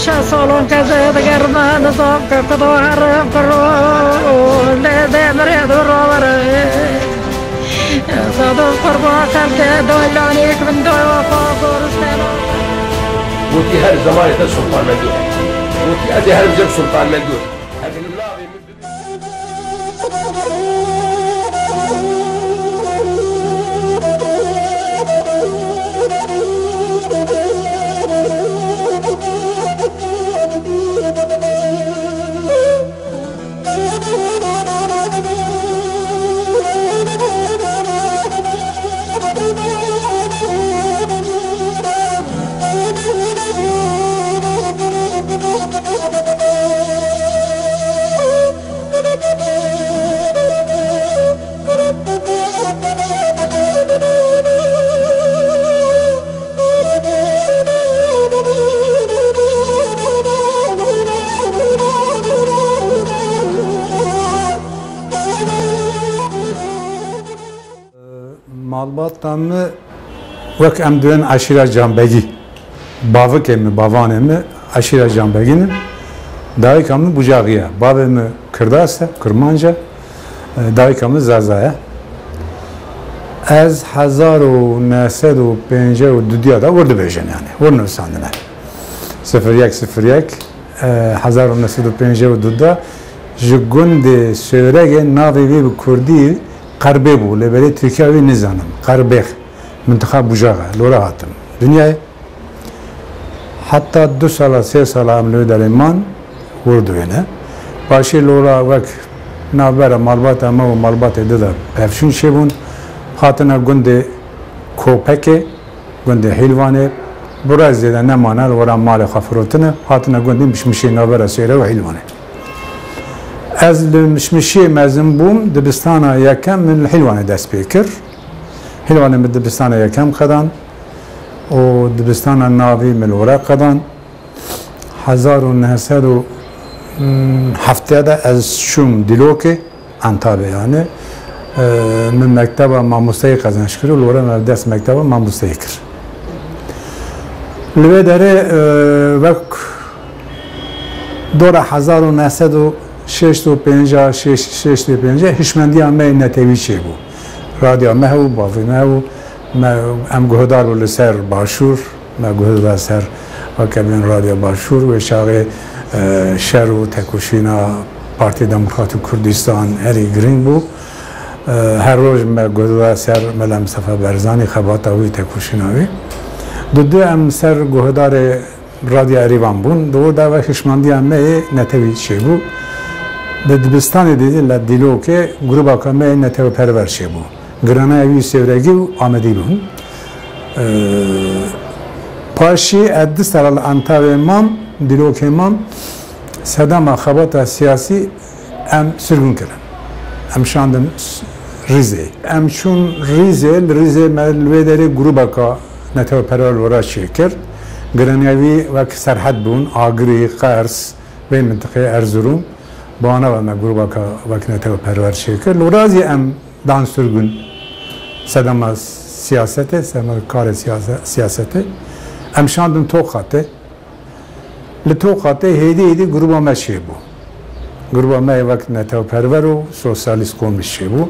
شا صالون كذا تقرنا نصاب كقطع عرب كرو لا ده مريض الرابر صادق قربا كرت دولانيك من دوا فاقور استلام وتي هر زمان ده سلطان مندوب وتي ادي هر زمان سلطان مندوب Malbattanı vak emdüven aşira cambegi bavık emi bavan emi aşira cambeginin daikamı bucağıya babemi kırdasa kırmanca daikamı zazaya az 1950 dünya da vurdu bejen yani vurnu sandına 0101 1950 dünya jigundi sörege navi ve kurdi Karbe bu, lebele Türkiye ve nizanım. Karbe, mıntıka bucağı, lora hatım. Dünyayı hatta 2 sala, 3 sala amlıyor daliman vurdu yine. Başı lora vak nabera malbat ama o malbat edildi. Pevşun şebun hatına günde kopeke, günde hilvane biraz da ne manar vara mal khafrotuna hatına günde mişmişe nabera seyre ve hilvane. از المشمشي مازن بوم دبستانا يكم من الحلوانة دست بيكر حلوانة من دبستانا يكم قدان و دبستانا ناوي من الوراق قدان 1970 از شوم دلوكي انتابه يعني من مكتبه ما مستيق قزن شكرو الورا من دست مكتبه ما مستيقر لبه داره وك دور 1900 650 هشمندی همه نتیجه چی بود رادیو مهو باوی مهو ام گهدار و لسر باشور ما گهدار سر و کبین رادیو باشور و شاغه شهر و تکوشینا پارتی دموکرات کردستان هری گرین بود هر روز ما گهدار سر ملام صفا برزانی خباتاوی تکوشیناوی دو ام سر گهدار رادیو اریوان بون دو و هشمندی همه نتیجه چی بود دبستانی دیدی لدیلو که گروه کامه نتیجه پرورشی بود. گرانه اوی سیورگی و آمدی بون. پاشی ادی سرال انتهای مام دیلو که مام صدام خبات سیاسی ام سرگون کردن. ام شاندن ریزه. ام چون ریزه ملوی داری گروه کا نتیجه پرور ورا شکر. گرانه اوی وقت سرحد بون آگری قرص به منطقه ارزروم. بانا و مگروبا که وکنته و پرور شکر لورازی ام دان سرگون صدام سیاسته صدام کار سیاسته ام شاندن توقاته لتوقاته هیدی گروبا مشی بو گروبا ما وکنته و پرور و سوسیالیست کمیشه بو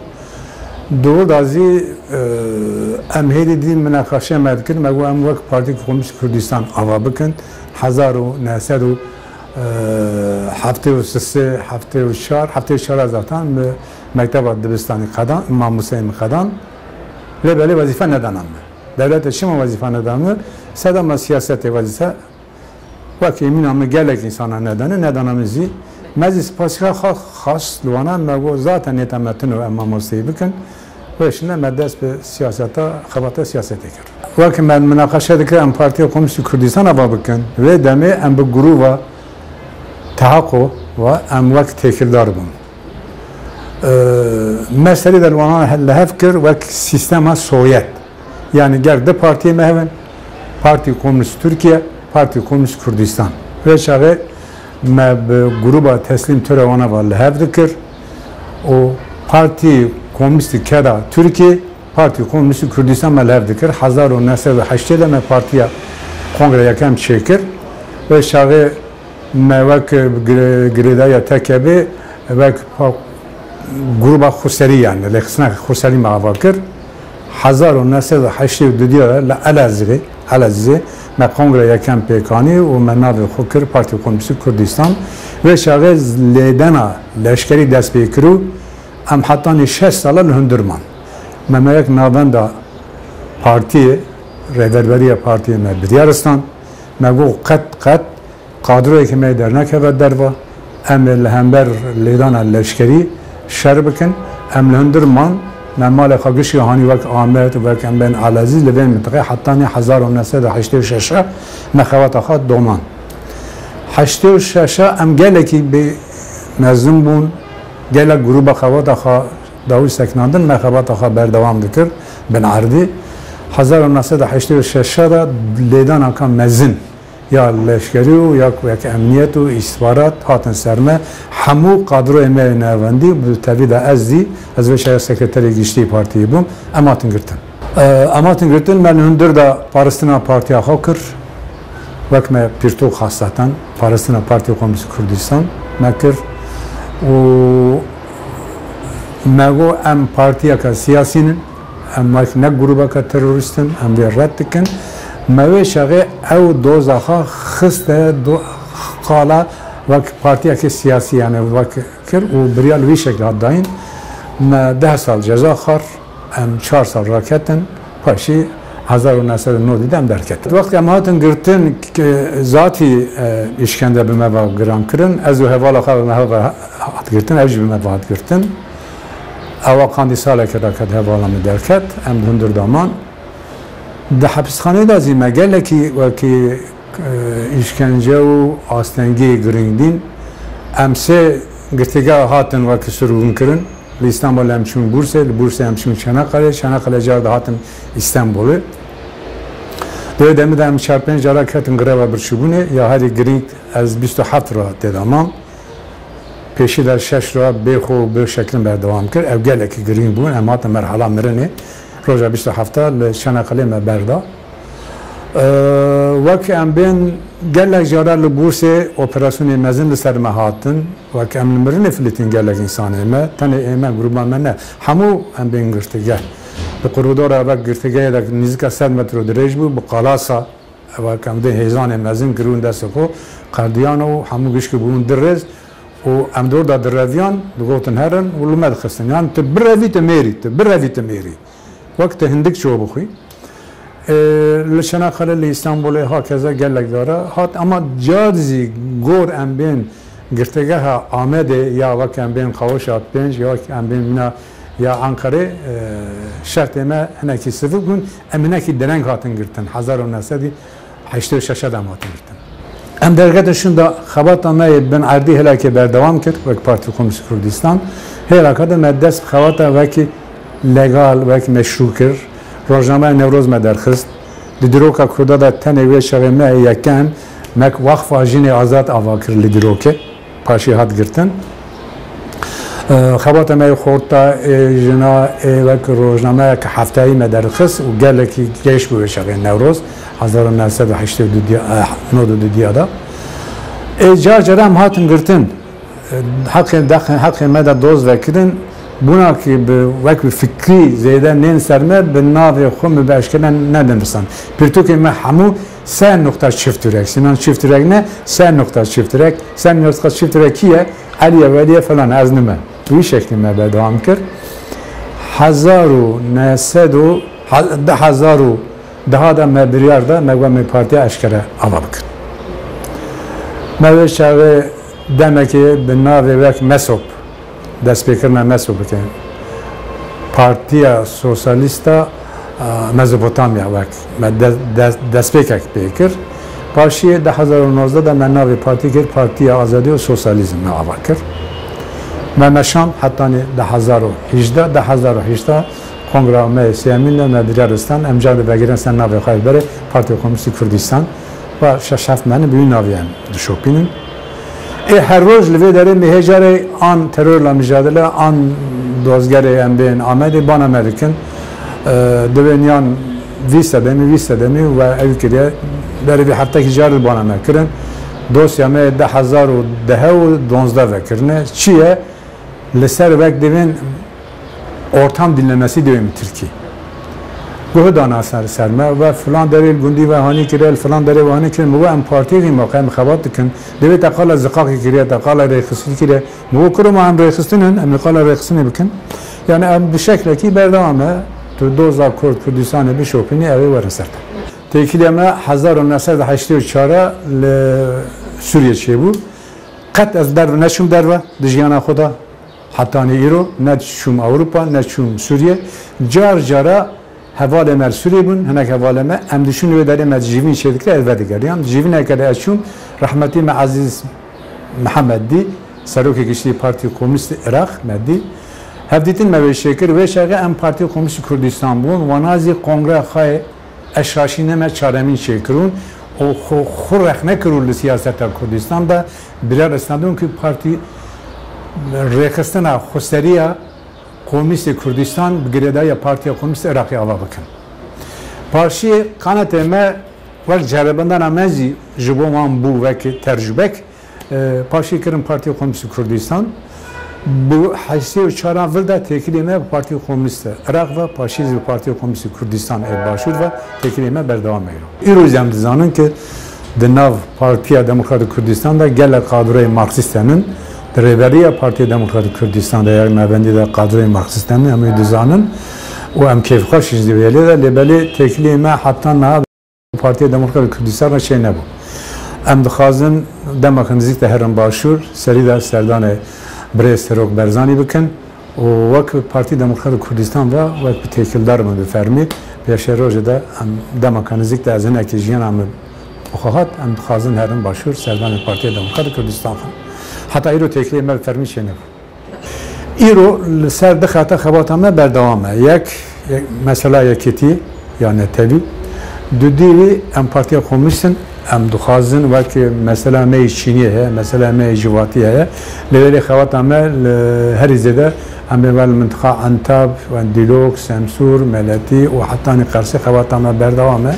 دو دازی ام هیدی دی مناقشه مدکن مگو ام وقت پارتی کمیشه کردستان آوا بکن 1900 هفته و سه هفته و چهار از آتان به مکتب دبستانی قدان امام حسین قدان لبلی وظیفه ندانم دولت شما وظیفه ندانم صدام سیاست وظیفه وقتی می‌نام گلک انسان ندانم زی مجلس پاسخ خاص لوانا مگو ذات نیتمتن و امام حسین بکن وشنا مدرس به سیاست خبرت سیاستی کرد وقتی من مناقشه کردم پارتی کمونیست کردستان آوا بکن و دمه ام به گروه تحقق و ام وقت تکردار بون. مسئله در وانان لحف کرد وقت سیستم سوویت yani gerçekten partiye mehven Parti Komünist Türkiye, Parti Komünist Kürdistan ve şahe me gruba teslim törevana var lehevdikir o Parti Komünist Keda Türkiye, Parti Komünist Kürdistan me lehevdikir 1980'de me partiye kongre yakem çekir و شاقه موک گریدای تکبه وک گروه خسری یعنی لخصنا خسری معوا کرد 1982 لعلزه ما کنگره یکم پیکانی و مناظ خوکر پارتی کمونیست کردستان و شاقه لیدنا لشکری دست بیکرو ام حتی 6 ساله لهندرمان ما یک نابند پارتی رهبری پارتی ما بدیارستان ما گو قد قادروی که ما در نکبد دروا ام لهمبر لیدان لشکری شر بکن ام لهندرمان مال خاگشی هانی وک آمد وک ام بین علازیز لبین منطقه حتی 1986 مخوات خود دومان 86 ام گلکی به مزون بون گلک گروه خوات خوا داوی سکناندن مخوات خوا بردوام دکر بن عردی 1986 دا لیدان اکان مزن یا لشکری و یا یک امنیت و استخبارات هاتن سرمه همو قادرو امی نواندی به تبعید از وشای سکرتری گشتی پارتی بوم اماتن گرتن من هندر دا پارستنا پارتی آخو کر وک ما پیرتو خاصتا پارستنا پارتی کمونیست کردستان مکر و مگو ام پارتی که سیاسین ام وک نه گروه که تروریستن ام وی رد کن موی شغه او دوزخا خسته دو قالا وک پارتی که سیاسی یعنی وک کر و بریال وی شکل ها داین ما 10 سال جزا خار ام 4 سال راکتن پاشی 1909 دیدم درکت وقتی ام هاتن گرتن که ذاتی اشکنده به ما گران کرن از او حوالا خواه به ما هات گرتن اوجی به ما هات گرتن او قاندی ساله که راکت حوالا می درکت ام هندر دامان ده حبسخانه دازی مگل که اشکنجه و آستنگی گرینگدین امسه گرتگاه هاتن و که سرون کرن استانبول همچون بورس همچون چناقله جارد هاتن استانبوله دوی دمید هم 4-5 جارا کتن گره برشبونه یا هری گرینگ از 27 را دیدامام پیشی در 6 را بخو به شکل بردوام کرد او گله که گرینگ بون اما هاتن مرحله مرنه روزا 27 لشناقله ما بردا وک ام بین گلک جارا لبورس اپراسیون مزن لسر ما هاتن وک ام نمرن فلتین گلک انسانه ما تنه ایمان گروبان من نه همو ام بین گرتگه به قرودار وک گرتگه دک نزدیک 100 متر درج بود با قلاسا وک ام ده هیزان مزن گرون دست کو قردیان و همو گشک بون درز و ام دور دا درویان دگوتن هرن ولو مد خستن یعنی تبروی تمیری وقت هندک شو بخوی لشناقله لاستانبول ها کذا گلک داره هات اما جادزی گور ام بین گرتگه ها آمده یا وقت ام بین خواهش 5 یا ام بین منا یا انقره شرط ما هنکی صفر کن امینه کی درنگ هاتن گرتن 1986 دام هاتن گرتن ام درگتشون دا خبات ما بن عردی هلاکی بردوام کرد وک پارتی کمونیست کردستان هلاکات ما دست خبات وکی لگال وک مشروع کرد روزنامه نوروز ما درخست لدروکا کرده دا تنوی شغل ما یکن مک وقف آجین آزاد آوا کرد لدروکه پاشی هات گرتن خبات ما خورتا جنا وک روزنامه که هفته‌ای ما درخست و گلکی گیش بود شغل نوروز 1982 دا جرم هاتن گرتن حق ما دا دوز وکردن بنا که به وقت فکری زیاده نین سرمه به ناو خون به اشکال ندانستند. پرتو که ما همو 3 نقطه شیفت ترک، سینان شیفت ترک نه 3 نقطه شیفت ترک، 3 نقطه شیفت ترکیه علی اولیه فلان از نمه. به شکلی ما بدام کرد. 1910 دا ما بریارده ما پارتی اشکره آوا بکن. ما شغل دمکی به ناو وقت مسوب دست بکرنا مسئول بکن پارتیا سوسیالیستا مزوپوتامیا وقت دست بکر پاشی 2019 دا من ناوی پارتی کرد پارتیا آزادی و سوسیالیسم آوا کرد من نشان حتی 2018 کنگره سیامین مدیرستان امجاد بگیرستان ناوی خواهد بره پارتی کمونیست کردستان و 6-7 من بیوی ناوی هم دشوپینن هر روز لوی داره مهاجر آن ترور لا مجادله آن دوزگر ام بین آمده بان امریکن دوینیان ویسته دمی و اوی کریه داره به هفته که جارد بان امریکن dosya me 2010 vekirine çiye leser vek devin ortam dinlemesi diyor Türkiye. Guhdan asar serme ve falan deril gundi ve hani kirel falan deril ve hani kirel mu em partiyi maqam xabat dikin devet aqala zaqaq kiriyat aqala rekhisi kire mu kurum am rekhistinin em aqala rekhsini bikin yani em bu şekilde ki berdamı doza Kürt Kürdistan'ı bir şopini evi var sert. Tekileme 1984 Suriye çebu qat az der ne şum der ve dijana xuda hatta ne İro ne şum Avrupa ne şum Suriye car cara havale mer Suriye bun henek havale me em düşün ve derim civin şedikle elbette geliyan civin ekade açum rahmeti me aziz Muhammedi Saruki Kişli Parti Komünist Irak meddi hevditin me şekir ve şerge em Parti Komünist Kürdistan bun ve nazi kongre khay eşraşine me çaremin şekirun o xurrek ne kuruldu siyaseta Kürdistan'da birer esnadun ki parti rekistana xusteriya Komünist Kürdistan Gredaya Partiya Komünist Irak'ı ava bakın. Parşi kanateme ve cerabandan amezi jiboman bu ve tercübek parşi kirin Partiya Komünist Kürdistan bu haysi çaran vilda tekilime Partiya Komünist Irak ve parşi Partiya Komünist Kürdistan başvur ve tekilime berdevam ediyor. İrozem dizanın ki denav Partiya Demokratik Kürdistan'da gele kadroyu Marksistlerin Reveriya Partiya Demokratik Kürdistan'da yani mebendi de kadroyu Marksistlerin hem dizanın o hem keyfkaş izleyeli de lebeli teklime hatta ne Partiya Demokratik Kürdistan'da şey ne bu? Hem dixazin demakın zik de herin başvur seri de serdane Brest Berzani bikin o vakit Partiya Demokratik Kürdistan ve vakit tekildar mı bir fermi peşe roje de demakın zik de azın ekijiyen hem oxahat hem dixazin herin başvur serdane Partiya Demokratik Kürdistan hatta İro teklime fermi şey ne bu? İro ser dixata xabatame berdavame yek mesela yeketi yani tevi düdüvi em Partiya Komünist'in em duxazin ve ki mesela me Çin'ye he mesela me Civati'ye he leveli xabatame her izede em evvel mıntıka Antab ve Dilok, Semsur, Meleti ve hatta ni karşı xabatame berdavame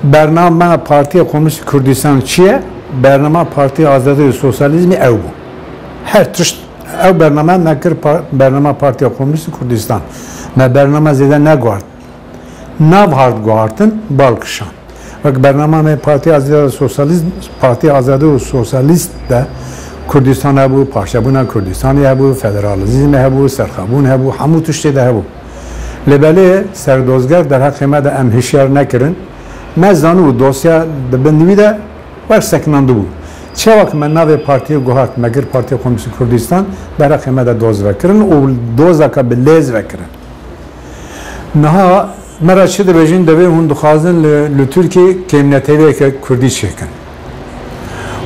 Bernama Partiya Komünist Kürdistan çiye Bernama Partiya Azadi Sosyalizmi ev bu her tuşt ev bernama nekir Bernama Partiya Komünist Kürdistan me bernama zede ne guard nav hard guardın balkışan ve bernama me Partiya Azadi Sosyalist Partiya Azadi Sosyalist de Kürdistan bu Paşabuna Kürdistan bu federalizm bu serxabun bu hamu tuşte de bu lebeli serdozgar der hakime de em hişyar nekirin mezanu dosya de bendivi de var seknandı bu çavak men nave partiye guhat megir Partiya Komünist Kürdistan der hakime de doz vekirin o doza ka belez vekirin naha meraçı de bejin de ve hun duxazin le Türkiye kemneteve ke Kürdi çekin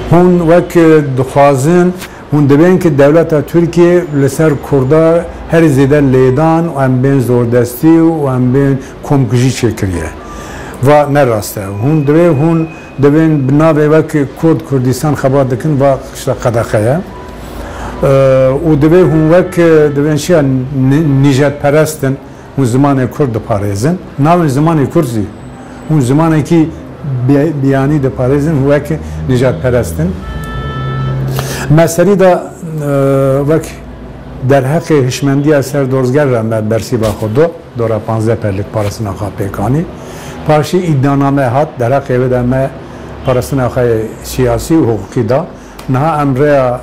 hun vek duxazin hun deben ki devleta Türkiye leser Kurda her zeden leydan u em ben zordesti u em ben komkuji çekiriye ve ne rastı hun deve hun deben binave vek Kürdistan xabar dikin ve işte qadaxaya u deve hun vek deben şey Nijet perestin hun zamanı Kurd parezin nav zamanı Kurdzi hun zamanı ki biyani de parezin vek Nijet perestin meseli de vek در حق هشمندی اثر دورزگر رمد برسی با خودو دورا 15 پرlik parasını AKP'kani parşı iddianame hat در حق evedeme parasını akay siyasi hukuki da naha emre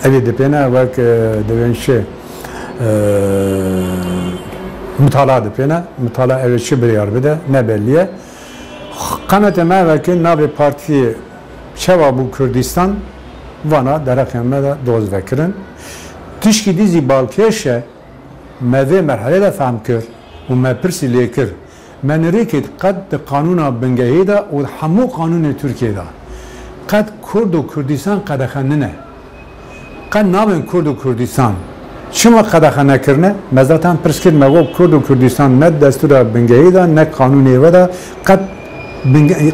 evi dipene vek devenşe mutala dipene mutala evi şibriyar bide ne belliye kanateme veki nabi parti çeva bu Kürdistan vana در حق emede doz vekirin tişki dizi balkeşe meve merhale de fahm kir و ما پرسی لیکر من ریکت قد قانون بنگهی دا و همو قانون ترکیه دا قد کرد و کردستان قد خننه قد نامن کرد و کردستان شما قد خنه کرنه مزدتان پرس کرد مگو کرد و کردستان نه دستور بنگهی دا نه قانونی و دا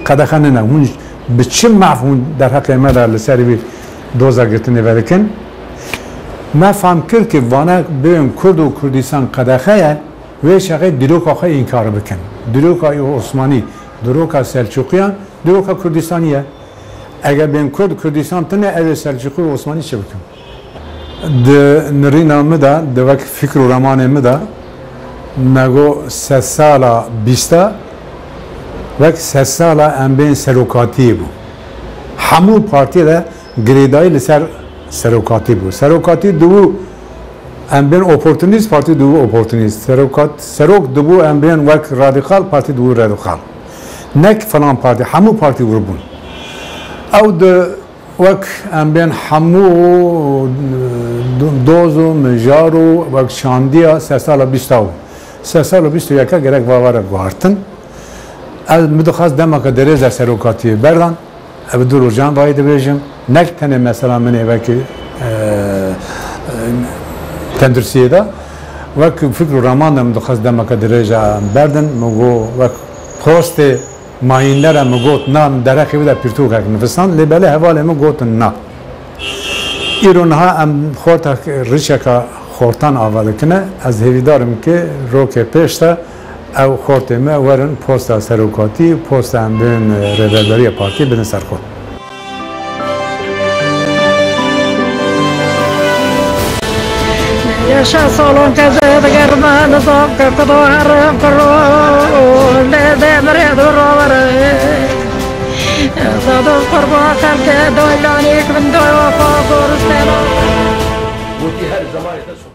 قد خننه هون به چه مفهوم در حق ما در لسری بید دوزا گرتنه ورکن ما فهم کرد که وانه بیم کرد و کردستان قد خیه و شقه دروکا خیلی این کار بکن دروکا عثمانی دروکا سلجوقیان دروکا کردستانیه اگر بین کردستان تنه اوی سلجوقی و عثمانی چه بکن ده نرینا مدا ده وقت فکر و رمان مدا مگو 3 سالا 20 وقت 3 سالا ام بین سروکاتی بو همو پارتی ده گریدای لسر سروکاتی بو سروکاتی دو ام بین اپورتونیست پارتی دو اپورتونیست سروک دو ام بین وقت رادیکال پارتی دو رادیکال نک فلان پارتی همو پارتی وربون او ده وقت ام بین همو دوزو مجارو وقت شاندیا 3 سالا 20 3 سال و 21 گرک واواره گوارتن از مدخواست دمک دریز سروکاتی بردن او دو روزان باید بیجم نکتنه مثلا من وکی تندرسیه دا وک فکر رمان مدخواست دمک دریز بردن مگو وک پوست ماینلر مگوت نام درخی بده پیرتو که نفسان لباله حواله مگوت نه ایرونها ام خورتا ریشکا خورتان آواده کنه از هیویدارم که روک پیشتا او خورته ما ورن پوستا سروکاتی پوستا هم بین ریبلداری پارتی بین سرخود يشا صالون كذا بقرما نصاب كقضوا حرم كرو لا مريض الروار صادوا قربا خلق دولانيك من دوا فاقور استيلا وفي هالزمان